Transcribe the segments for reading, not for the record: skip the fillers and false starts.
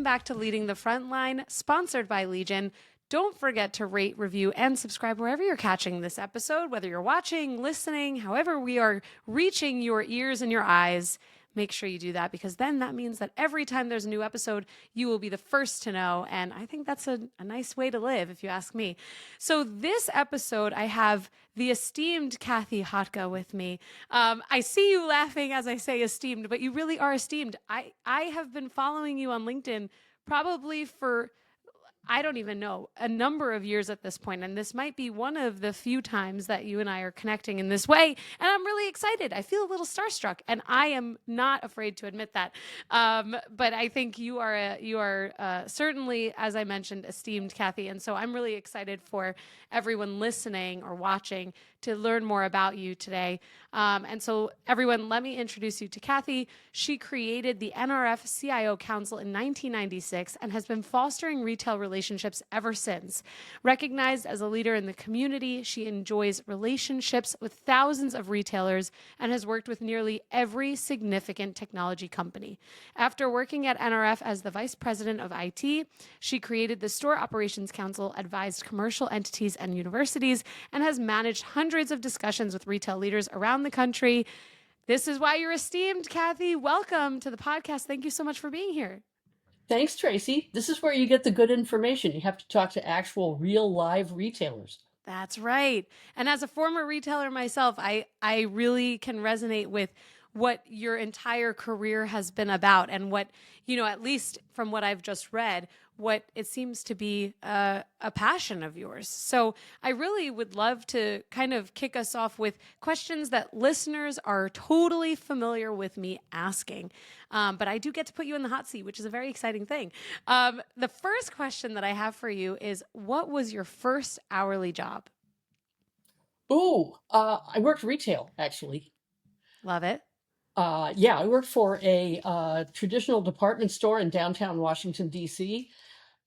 welcome back to Leading the Frontline, sponsored by Legion. Don't forget to rate, review, and subscribe wherever you're catching this episode, whether you're watching, listening, however we are reaching your ears and your eyes. Make sure you do that, because then that means that every time there's a new episode, you will be the first to know. And I think that's a nice way to live, if you ask me. So this episode, I have the esteemed Cathy Hotka with me. I see you laughing as I say esteemed, but you really are esteemed. I have been following you on LinkedIn probably for, I don't even know, a number of years at this point. And this might be one of the few times that you and I are connecting in this way. And I'm really excited. I feel a little starstruck, and I am not afraid to admit that. But I think you are certainly, as I mentioned, esteemed, Cathy. And so I'm really excited for everyone listening or watching to learn more about you today. And so everyone, let me introduce you to Cathy. She created the NRF CIO Council in 1996 and has been fostering retail relationships ever since. Recognized as a leader in the community, she enjoys relationships with thousands of retailers and has worked with nearly every significant technology company. After working at NRF as the vice president of IT, she created the Store Operations Council, advised commercial entities and universities, and has managed hundreds of discussions with retail leaders around the country. This is why you're esteemed, Cathy. Welcome to the podcast. Thank you so much for being here. Thanks, Tracy. This is where you get the good information. You have to talk to actual real live retailers. That's right. And as a former retailer myself, I really can resonate with what your entire career has been about, and what, at least from what I've just read, what it seems to be a passion of yours. So I really would love to kind of kick us off with questions that listeners are totally familiar with me asking. But I do get to put you in the hot seat, which is a very exciting thing. The first question that I have for you is, what was your first hourly job? I worked retail, actually. Love it. I worked for a traditional department store in downtown Washington, D.C.,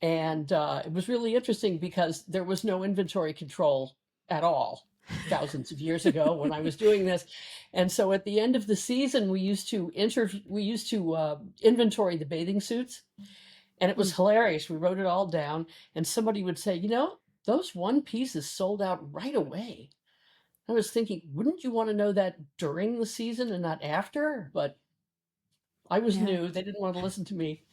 and it was really interesting because there was no inventory control at all thousands of years ago when I was doing this. And so at the end of the season, we used to inventory the bathing suits, and it was hilarious. We wrote it all down, and somebody would say, those one pieces sold out right away. I was thinking, wouldn't you want to know that during the season and not after? But I was new. They didn't want to listen to me.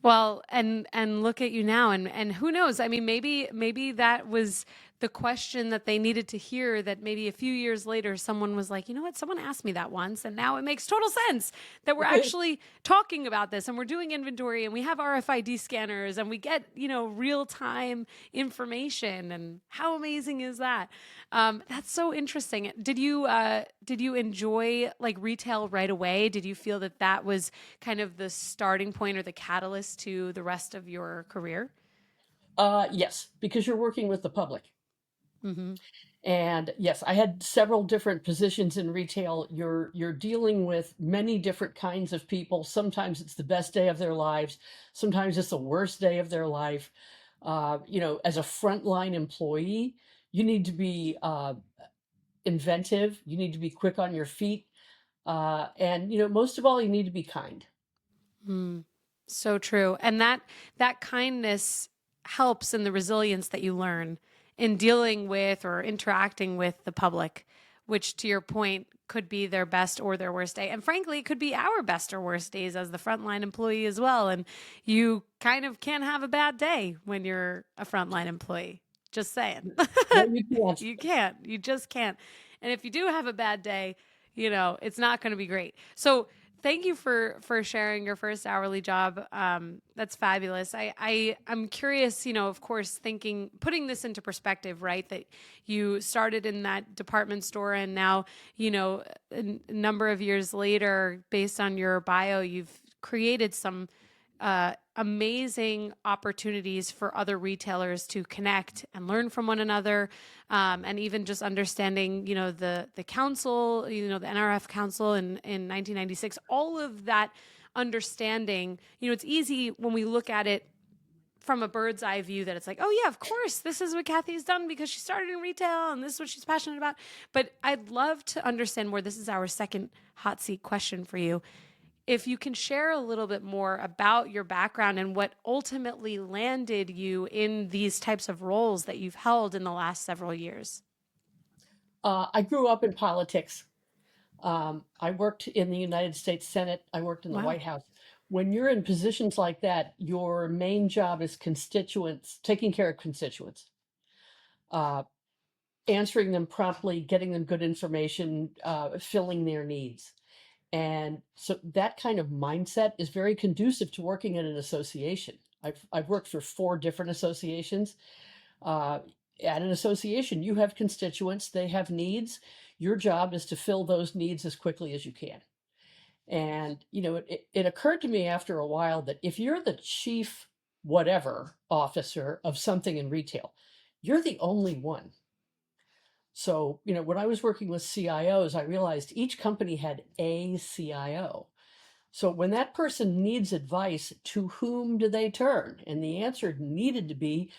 Well, and look at you now, and who knows? I mean, maybe that was the question that they needed to hear, that maybe a few years later someone was like, you know what, someone asked me that once, and now it makes total sense that we're actually talking about this, and we're doing inventory, and we have RFID scanners, and we get, real-time information. And how amazing is that? That's so interesting. Did you enjoy like retail right away? Did you feel that was kind of the starting point or the catalyst to the rest of your career? Yes, because you're working with the public. Mm-hmm. And yes, I had several different positions in retail. You're dealing with many different kinds of people. Sometimes it's the best day of their lives. Sometimes it's the worst day of their life. As a frontline employee, you need to be inventive. You need to be quick on your feet. And most of all, you need to be kind. So true. And that kindness helps in the resilience that you learn in dealing with or interacting with the public, which, to your point, could be their best or their worst day. And frankly, it could be our best or worst days as the frontline employee as well. And you kind of can't have a bad day when you're a frontline employee. Just saying. No, you can't. You can't. You just can't. And if you do have a bad day, it's not going to be great. So thank you for sharing your first hourly job. That's fabulous. I'm curious, of course, putting this into perspective, right? That you started in that department store, and now, a number of years later, based on your bio, you've created some amazing opportunities for other retailers to connect and learn from one another, and even just understanding, the council, the NRF Council in 1996, all of that understanding. It's easy when we look at it from a bird's eye view that it's like, oh yeah, of course, this is what Cathy's done because she started in retail and this is what she's passionate about. But I'd love to understand more. This is our second hot seat question for you. if you can share a little bit more about your background and what ultimately landed you in these types of roles that you've held in the last several years. I grew up in politics. I worked in the United States Senate. I worked in the Wow. White House. When you're in positions like that, your main job is constituents, taking care of constituents, uh, answering them promptly, getting them good information, filling their needs. And so that kind of mindset is very conducive to working in an association. I've worked for 4 different associations. Uh, at an association, you have constituents, they have needs. Your job is to fill those needs as quickly as you can. And, it occurred to me after a while that if you're the chief whatever officer of something in retail, you're the only one. So, when I was working with CIOs, I realized each company had a CIO. So when that person needs advice, to whom do they turn? And the answer needed to be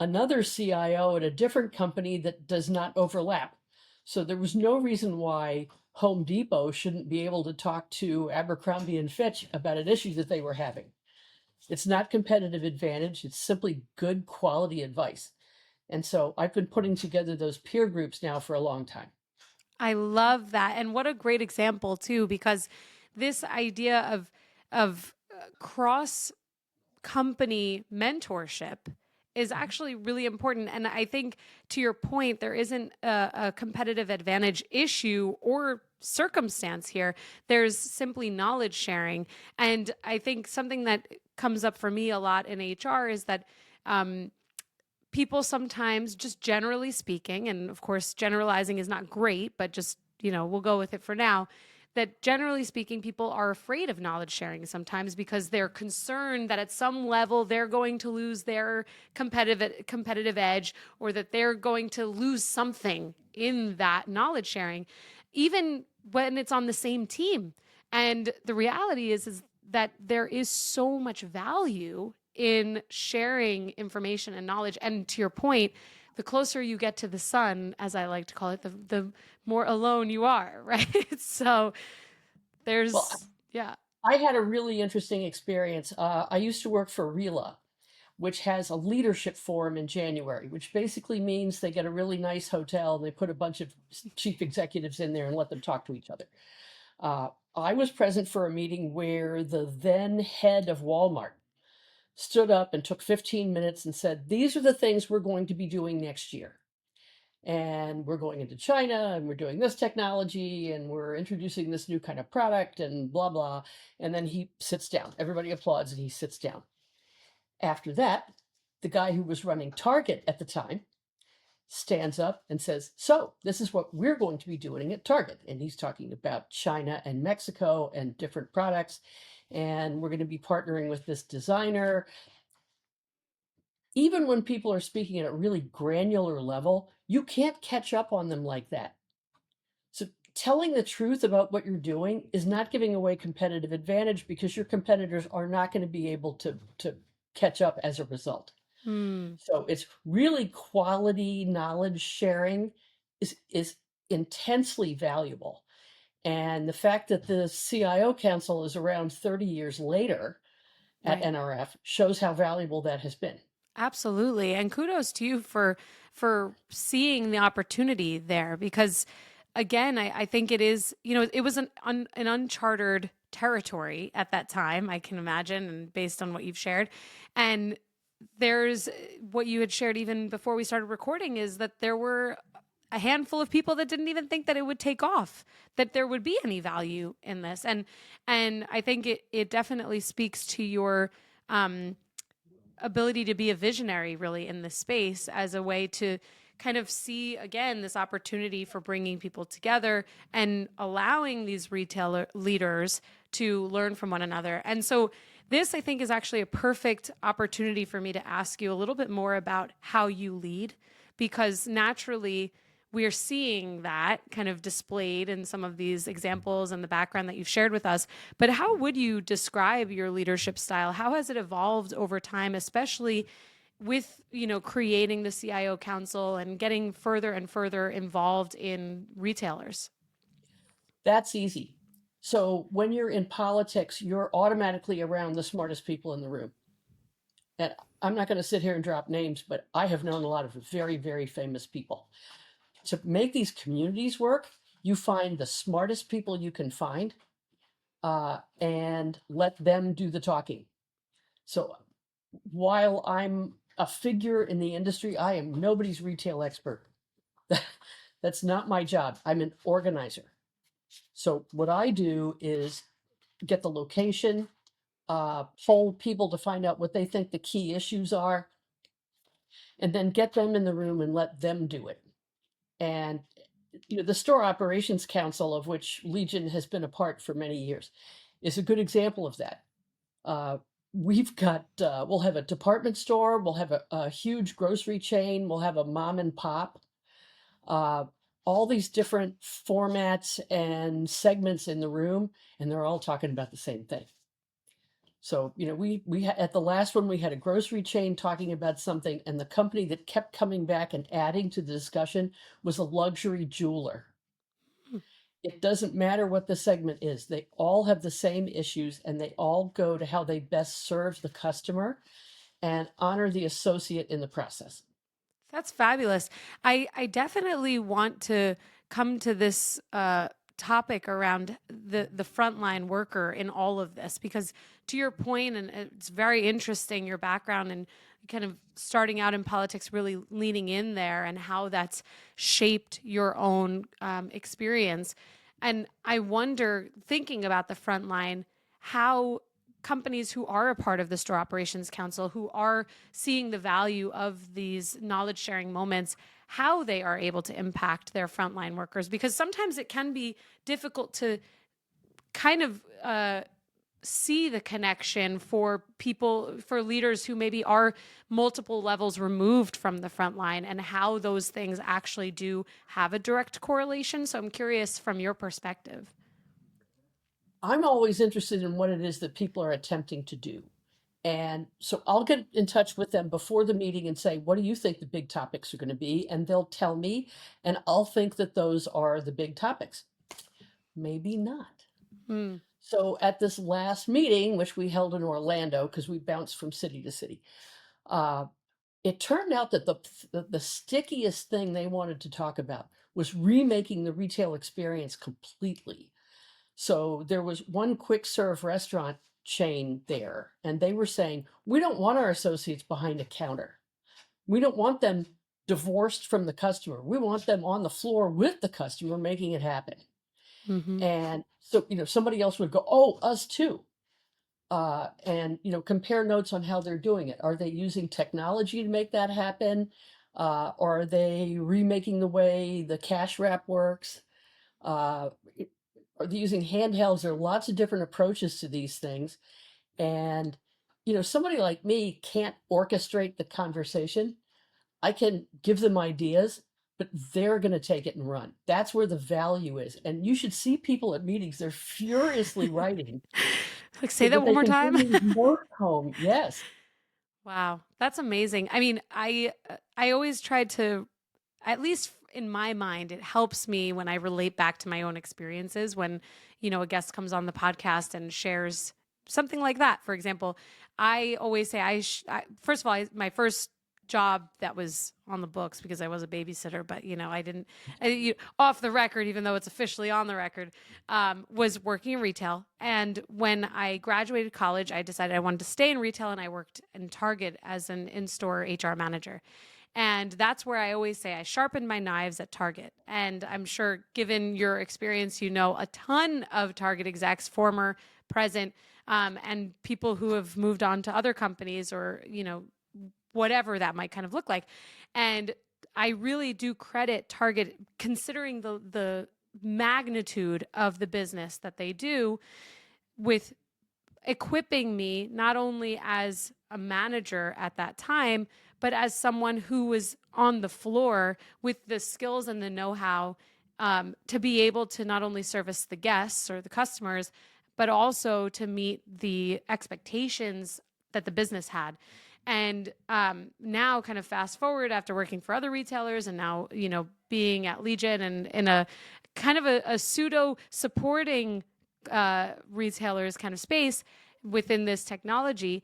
another CIO at a different company that does not overlap. So there was no reason why Home Depot shouldn't be able to talk to Abercrombie and Fitch about an issue that they were having. It's not competitive advantage, it's simply good quality advice. And so I've been putting together those peer groups now for a long time. I love that. And what a great example too, because this idea of cross company mentorship is actually really important. And I think to your point, there isn't a competitive advantage issue or circumstance here. There's simply knowledge sharing. And I think something that comes up for me a lot in HR is that people sometimes, just generally speaking, and of course, generalizing is not great, but just, we'll go with it for now, that generally speaking, people are afraid of knowledge sharing sometimes because they're concerned that at some level they're going to lose their competitive edge, or that they're going to lose something in that knowledge sharing, even when it's on the same team. And the reality is that there is so much value in sharing information and knowledge. And to your point, the closer you get to the sun, as I like to call it, the more alone you are, right? So Well, yeah. I had a really interesting experience. I used to work for RELA, which has a leadership forum in January, which basically means they get a really nice hotel and they put a bunch of chief executives in there and let them talk to each other. I was present for a meeting where the then head of Walmart stood up and took 15 minutes and said, "These are the things we're going to be doing next year. And we're going into China and we're doing this technology and we're introducing this new kind of product and blah, blah." And then he sits down. Everybody applauds and he sits down. After that, the guy who was running Target at the time stands up and says, "So, this is what we're going to be doing at Target." And he's talking about China and Mexico and different products. And we're going to be partnering with this designer. Even when people are speaking at a really granular level, you can't catch up on them like that. So telling the truth about what you're doing is not giving away competitive advantage, because your competitors are not going to be able to catch up as a result. Hmm. So it's really quality knowledge sharing is intensely valuable. And the fact that the CIO Council is around 30 years later at Right. NRF shows how valuable that has been. Absolutely. And kudos to you for seeing the opportunity there, because again, I think it is, it was an uncharted territory at that time, I can imagine, and based on what you've shared. And there's what you had shared even before we started recording, is that there were a handful of people that didn't even think that it would take off, that there would be any value in this. And I think it definitely speaks to your ability to be a visionary really in this space, as a way to kind of see again this opportunity for bringing people together and allowing these retailer leaders to learn from one another. And so this, I think, is actually a perfect opportunity for me to ask you a little bit more about how you lead, because naturally we're seeing that kind of displayed in some of these examples and the background that you've shared with us. But how would you describe your leadership style? How has it evolved over time, especially with, creating the CIO Council and getting further and further involved in retailers? That's easy. So when you're in politics, you're automatically around the smartest people in the room. And I'm not going to sit here and drop names, but I have known a lot of very, very famous people. To make these communities work, you find the smartest people you can find, and let them do the talking. So while I'm a figure in the industry, I am nobody's retail expert. That's not my job. I'm an organizer. So what I do is get the location, poll people to find out what they think the key issues are, and then get them in the room and let them do it. And the Store Operations Council, of which Legion has been a part for many years, is a good example of that. We've got, we'll have a department store, we'll have a huge grocery chain, we'll have a mom and pop, all these different formats and segments in the room, and they're all talking about the same thing. So, at the last one, we had a grocery chain talking about something, and the company that kept coming back and adding to the discussion was a luxury jeweler. It doesn't matter what the segment is. They all have the same issues, and they all go to how they best serve the customer and honor the associate in the process. That's fabulous. I definitely want to come to this topic around the frontline worker in all of this, because to your point, and it's very interesting, your background and kind of starting out in politics, really leaning in there and how that's shaped your own experience. And I wonder, thinking about the frontline, how companies who are a part of the Store Operations Council, who are seeing the value of these knowledge sharing moments, how they are able to impact their frontline workers. Because sometimes it can be difficult to kind of see the connection for people, for leaders who maybe are multiple levels removed from the front line, and how those things actually do have a direct correlation. So I'm curious from your perspective. I'm always interested in what it is that people are attempting to do. And so I'll get in touch with them before the meeting and say, what do you think the big topics are going to be? And they'll tell me, and I'll think that those are the big topics. Maybe not. Mm. So at this last meeting, which we held in Orlando, because we bounced from city to city, it turned out that the stickiest thing they wanted to talk about was remaking the retail experience completely. So there was one quick serve restaurant chain there, and they were saying, we don't want our associates behind a counter. We don't want them divorced from the customer. We want them on the floor with the customer making it happen. Mm-hmm. And so, somebody else would go, oh, us too. And, compare notes on how they're doing it. Are they using technology to make that happen? Or are they remaking the way the cash wrap works? Are they using handhelds? There are lots of different approaches to these things. And, somebody like me can't orchestrate the conversation. I can give them ideas, but they're going to take it and run. That's where the value is. And you should see people at meetings. They're furiously writing Like, so say that that one they more can time. bring these notes home. Yes. Wow, that's amazing. I mean, I always tried to, at least in my mind, it helps me when I relate back to my own experiences when, a guest comes on the podcast and shares something like that. For example, I always say first of all, my first job that was on the books, because I was a babysitter, but off the record, even though it's officially on the record, was working in retail. And when I graduated college, I decided I wanted to stay in retail, and I worked in Target as an in-store HR manager. And that's where I always say I sharpened my knives at Target. And I'm sure, given your experience, a ton of Target execs, former, present, and people who have moved on to other companies, or, whatever that might kind of look like. And I really do credit Target, considering the magnitude of the business that they do, with equipping me not only as a manager at that time, but as someone who was on the floor with the skills and the know-how, to be able to not only service the guests or the customers, but also to meet the expectations that the business had. And now, kind of fast forward, after working for other retailers, and now, being at Legion and in a kind of a pseudo supporting retailers kind of space within this technology,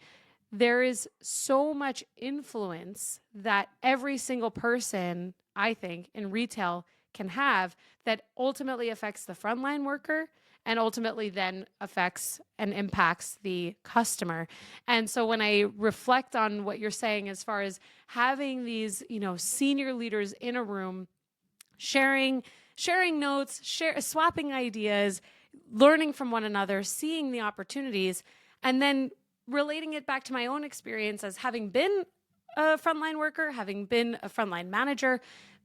there is so much influence that every single person, I think, in retail can have that ultimately affects the frontline worker and ultimately then affects and impacts the customer. And so when I reflect on what you're saying as far as having these, senior leaders in a room sharing notes, swapping ideas, learning from one another, seeing the opportunities, and then relating it back to my own experience as having been a frontline worker, having been a frontline manager,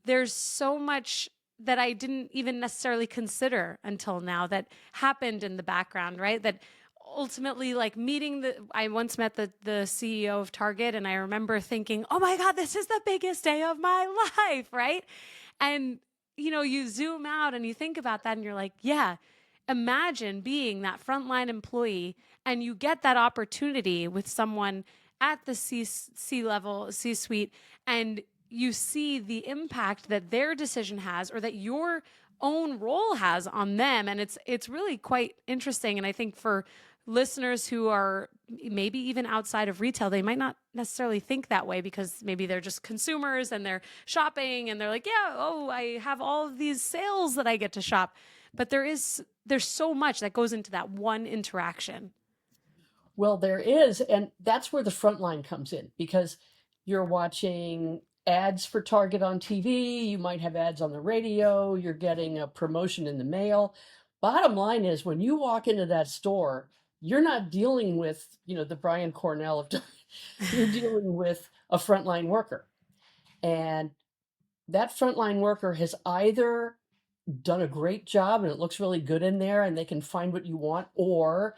there's so much that I didn't even necessarily consider until now that happened in the background, right? That ultimately, like I once met the CEO of Target, and I remember thinking, oh my God, this is the biggest day of my life, right? And, you zoom out and you think about that and you're like, yeah, imagine being that frontline employee and you get that opportunity with someone at the C-level, C-suite, and you see the impact that their decision has or that your own role has on them. And it's really quite interesting. And I think for listeners who are maybe even outside of retail, they might not necessarily think that way because maybe they're just consumers and they're shopping and they're like, yeah, oh, I have all of these sales that I get to shop. But there's so much that goes into that one interaction. Well, there is, and that's where the front line comes in because you're watching ads for Target on TV, you might have ads on the radio, you're getting a promotion in the mail. Bottom line is when you walk into that store, you're not dealing with, the Brian Cornell of you're dealing with a frontline worker. And that frontline worker has either done a great job and it looks really good in there and they can find what you want, or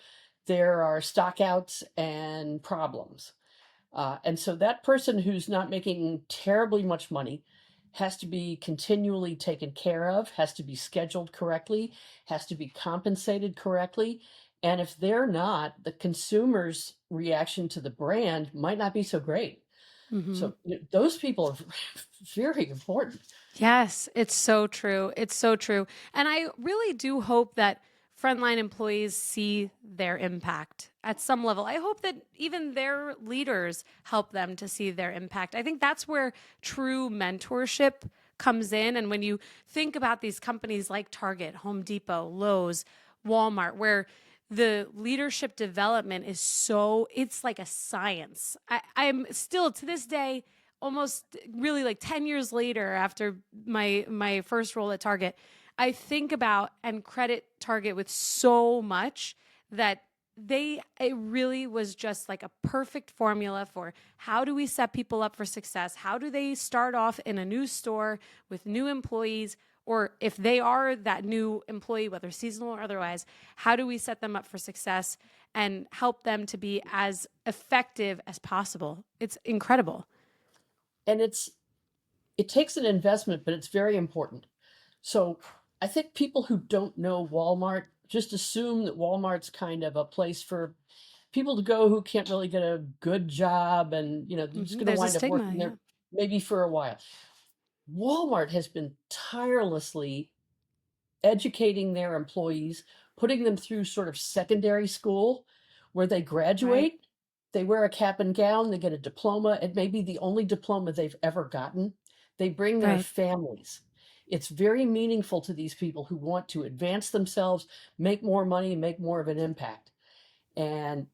there are stockouts and problems. And so that person who's not making terribly much money has to be continually taken care of, has to be scheduled correctly, has to be compensated correctly. And if they're not, the consumer's reaction to the brand might not be so great. Mm-hmm. So those people are very important. Yes, it's so true. It's so true. And I really do hope that frontline employees see their impact at some level. I hope that even their leaders help them to see their impact. I think that's where true mentorship comes in. And when you think about these companies like Target, Home Depot, Lowe's, Walmart, where the leadership development is it's like a science. I'm still to this day, almost really like 10 years later after my first role at Target, I think about and credit Target with so much that it really was just like a perfect formula for how do we set people up for success? How do they start off in a new store with new employees? Or if they are that new employee, whether seasonal or otherwise, how do we set them up for success and help them to be as effective as possible? It's incredible. And it takes an investment, but it's very important. So I think people who don't know Walmart just assume that Walmart's kind of a place for people to go who can't really get a good job and, they're just going to There's a wind up stigma, working yeah. there maybe for a while. Walmart has been tirelessly educating their employees, putting them through sort of secondary school where they Right. graduate, they wear a cap and gown, they get a diploma. It may be the only diploma they've ever gotten. They bring their Right. families. It's very meaningful to these people who want to advance themselves, make more money, make more of an impact. And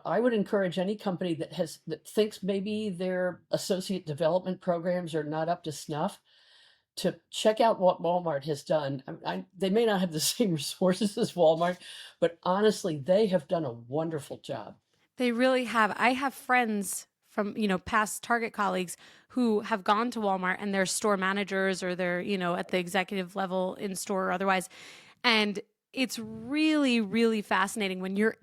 I would encourage any company that thinks maybe their associate development programs are not up to snuff to check out what Walmart has done. They may not have the same resources as Walmart, but honestly, they have done a wonderful job. They really have. I have friends from, past Target colleagues who have gone to Walmart and they're store managers or they're, at the executive level in store or otherwise. And it's really, really fascinating when you're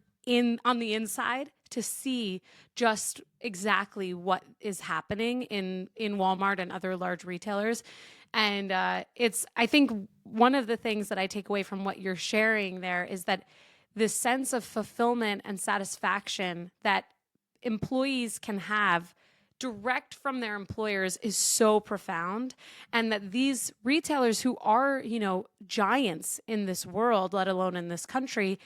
on the inside to see just exactly what is happening in Walmart and other large retailers. And I think one of the things that I take away from what you're sharing there is that this sense of fulfillment and satisfaction that employees can have direct from their employers is so profound, and that these retailers who are, giants in this world, let alone in this country,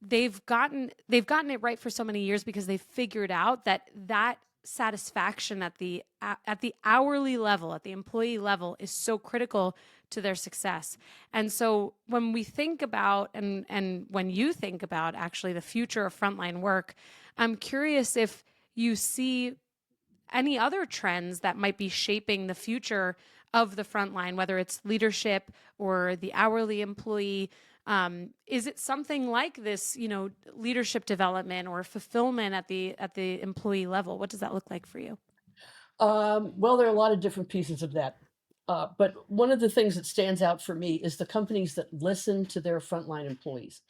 they've gotten it right for so many years because they've figured out that satisfaction at the hourly level, at the employee level, is so critical to their success. And so when we think about, and when you think about actually the future of frontline work, I'm curious if you see any other trends that might be shaping the future of the frontline, whether it's leadership or the hourly employee. Is it something like this, leadership development or fulfillment at the employee level? What does that look like for you? Well, there are a lot of different pieces of that. But one of the things that stands out for me is the companies that listen to their frontline employees.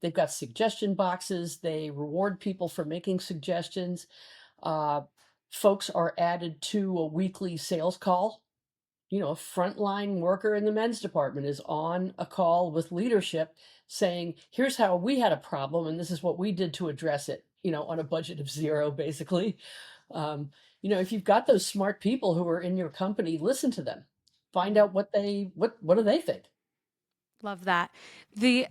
They've got suggestion boxes. They reward people for making suggestions. Uh, Folks are added to a weekly sales call. A frontline worker in the men's department is on a call with leadership saying, here's how we had a problem, and this is what we did to address it, on a budget of zero, basically. If you've got those smart people who are in your company, listen to them. Find out what do they think. Love that. The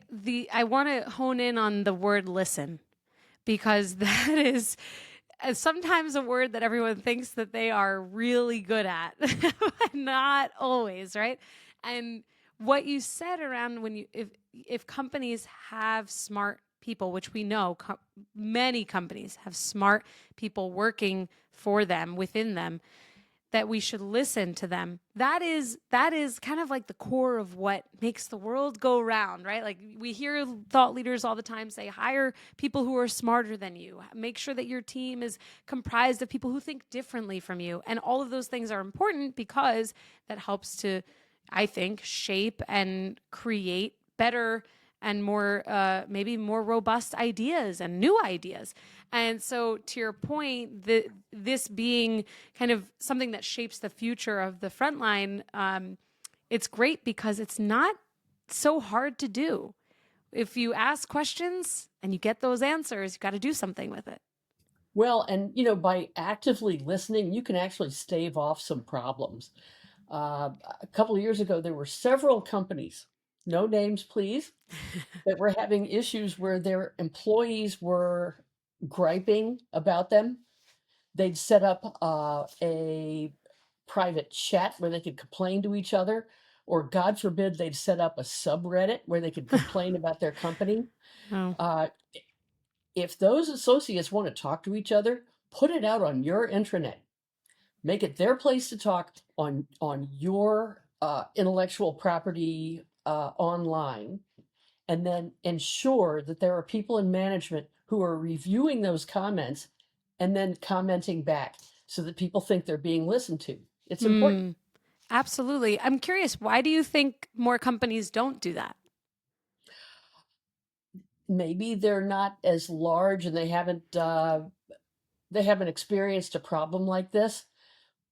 I want to hone in on the word listen, because that is sometimes a word that everyone thinks that they are really good at, but not always, right? And what you said around when if companies have smart people, which we know many companies have smart people working for them, within them, that we should listen to them. That is kind of like the core of what makes the world go round, right? Like, we hear thought leaders all the time say, hire people who are smarter than you. Make sure that your team is comprised of people who think differently from you. And all of those things are important because that helps to, I think, shape and create better and more, maybe more robust ideas and new ideas. And so, to your point, this being kind of something that shapes the future of the frontline, it's great because it's not so hard to do. If you ask questions and you get those answers, you got to do something with it. Well, and by actively listening, you can actually stave off some problems. A couple of years ago, there were several companies, no names, please, that were having issues where their employees were griping about them. They'd set up a private chat where they could complain to each other, or God forbid, they'd set up a subreddit where they could complain about their company. Oh. Uh, if those associates want to talk to each other, put it out on your intranet. Make it their place to talk on your intellectual property online, and then ensure that there are people in management who are reviewing those comments and then commenting back so that people think they're being listened to. It's important. Absolutely. I'm curious, why do you think more companies don't do that? Maybe they're not as large and they haven't experienced a problem like this.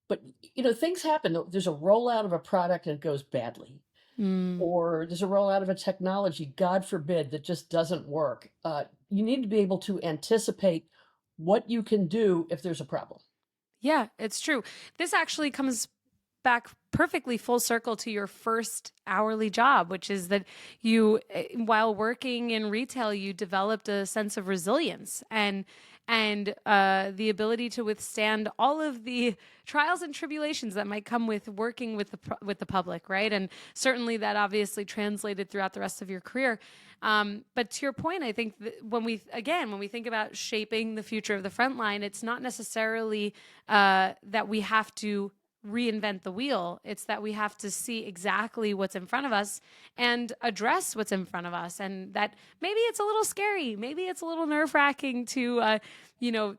But things happen. There's a rollout of a product and it goes badly, Mm. or there's a rollout of a technology, God forbid, that just doesn't work. You need to be able to anticipate what you can do if there's a problem. Yeah, it's true. This actually comes back perfectly full circle to your first hourly job, which is that you, while working in retail, you developed a sense of resilience and the ability to withstand all of the trials and tribulations that might come with working with the public, right? And certainly that obviously translated throughout the rest of your career. But to your point, I think that when we think about shaping the future of the frontline, it's not necessarily that we have to reinvent the wheel. It's that we have to see exactly what's in front of us and address what's in front of us. And that maybe it's a little scary. Maybe it's a little nerve-wracking to,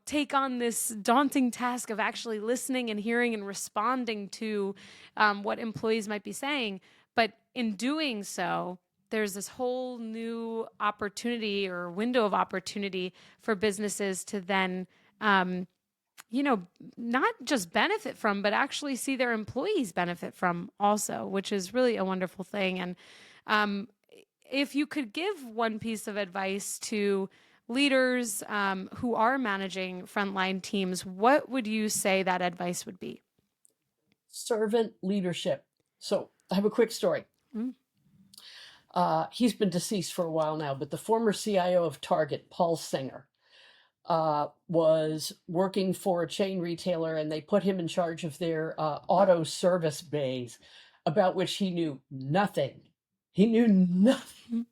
take on this daunting task of actually listening and hearing and responding to what employees might be saying. But in doing so, there's this whole new opportunity or window of opportunity for businesses to then not just benefit from, but actually see their employees benefit from also, which is really a wonderful thing. And if you could give one piece of advice to leaders who are managing frontline teams, what would you say that advice would be? Servant leadership. So I have a quick story. Mm. He's been deceased for a while now, but the former CIO of Target, Paul Singer, was working for a chain retailer, and they put him in charge of their auto service bays, about which he knew nothing. He knew nothing.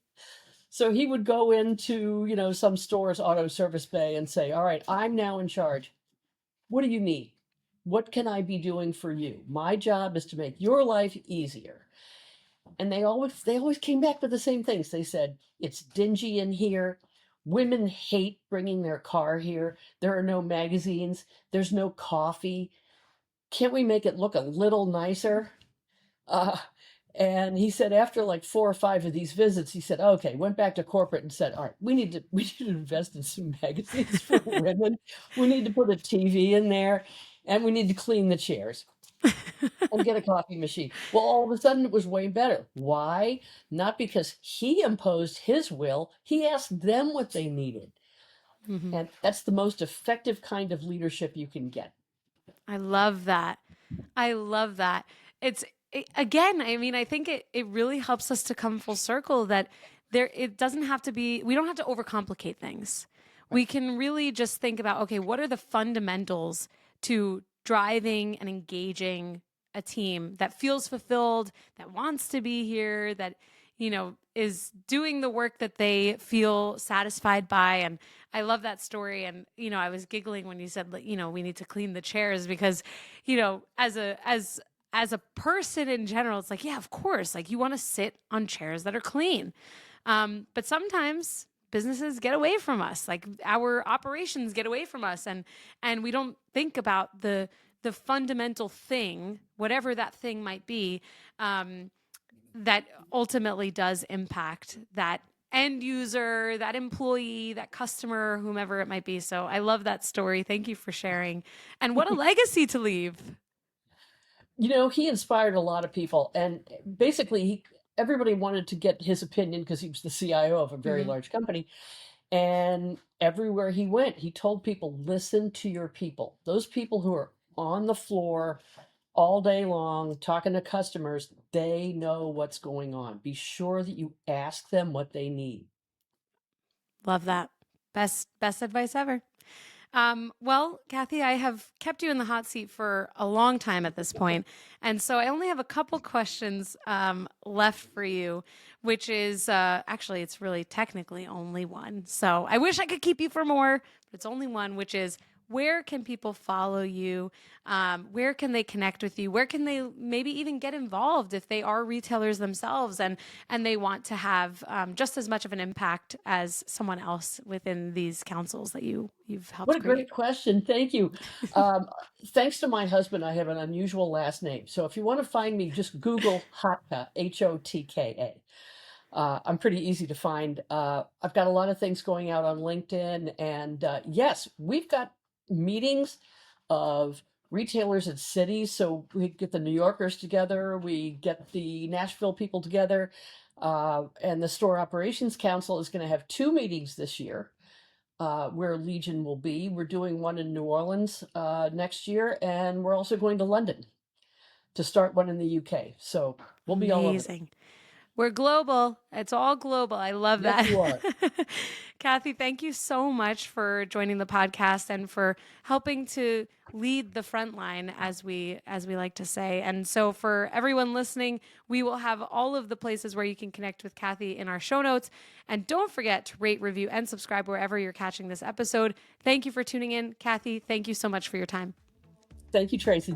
So he would go into, some store's auto service bay and say, all right, I'm now in charge. What do you need? What can I be doing for you? My job is to make your life easier. And they always came back with the same things. They said, it's dingy in here. Women hate bringing their car here. There are no magazines. There's no coffee. Can't we make it look a little nicer? Uh, and he said after like 4 or 5 of these visits, he said, okay, went back to corporate and said, all right, we need to invest in some magazines for women. We need to put a TV in there, and we need to clean the chairs and get a coffee machine. Well, all of a sudden it was way better. Why? Not because he imposed his will. He asked them what they needed. Mm-hmm. And that's the most effective kind of leadership you can get. I love that. I love that. Again, I mean, I think it really helps us to come full circle that it doesn't have to be, we don't have to overcomplicate things. We can really just think about, okay, what are the fundamentals to driving and engaging a team that feels fulfilled, that wants to be here, that, is doing the work that they feel satisfied by. And I love that story. And, I was giggling when you said, we need to clean the chairs because, as a person in general, it's like, yeah, of course, like you want to sit on chairs that are clean. But sometimes businesses get away from us, like our operations get away from us. And we don't think about the fundamental thing, whatever that thing might be, that ultimately does impact that end user, that employee, that customer, whomever it might be. So I love that story. Thank you for sharing. And what a legacy to leave. He inspired a lot of people, and basically everybody wanted to get his opinion because he was the CIO of a very large company. And everywhere he went, he told people, listen to your people. Those people who are on the floor all day long talking to customers, they know what's going on. Be sure that you ask them what they need. Love that. Best advice ever. Well, Cathy, I have kept you in the hot seat for a long time at this point. And so I only have a couple questions left for you, which is actually, it's really technically only one. So I wish I could keep you for more, but it's only one, which is, where can people follow you? Where can they connect with you? Where can they maybe even get involved if they are retailers themselves and they want to have just as much of an impact as someone else within these councils that you've helped What a create? great question. Thank you. Thanks to my husband, I have an unusual last name. So if you want to find me, just Google Hotka, Hotka. I'm pretty easy to find. I've got a lot of things going out on LinkedIn. And yes, we've got meetings of retailers and cities. So we get the New Yorkers together, we get the Nashville people together, and the Store Operations Council is going to have 2 meetings this year where Legion will be. We're doing one in New Orleans next year, and we're also going to London to start one in the UK. So we'll be all over. Amazing. We're global. It's all global. I love Yes, that. you are. Cathy, thank you so much for joining the podcast and for helping to lead the front line, as we like to say. And so for everyone listening, we will have all of the places where you can connect with Cathy in our show notes. And don't forget to rate, review, and subscribe wherever you're catching this episode. Thank you for tuning in. Cathy, thank you so much for your time. Thank you, Tracy.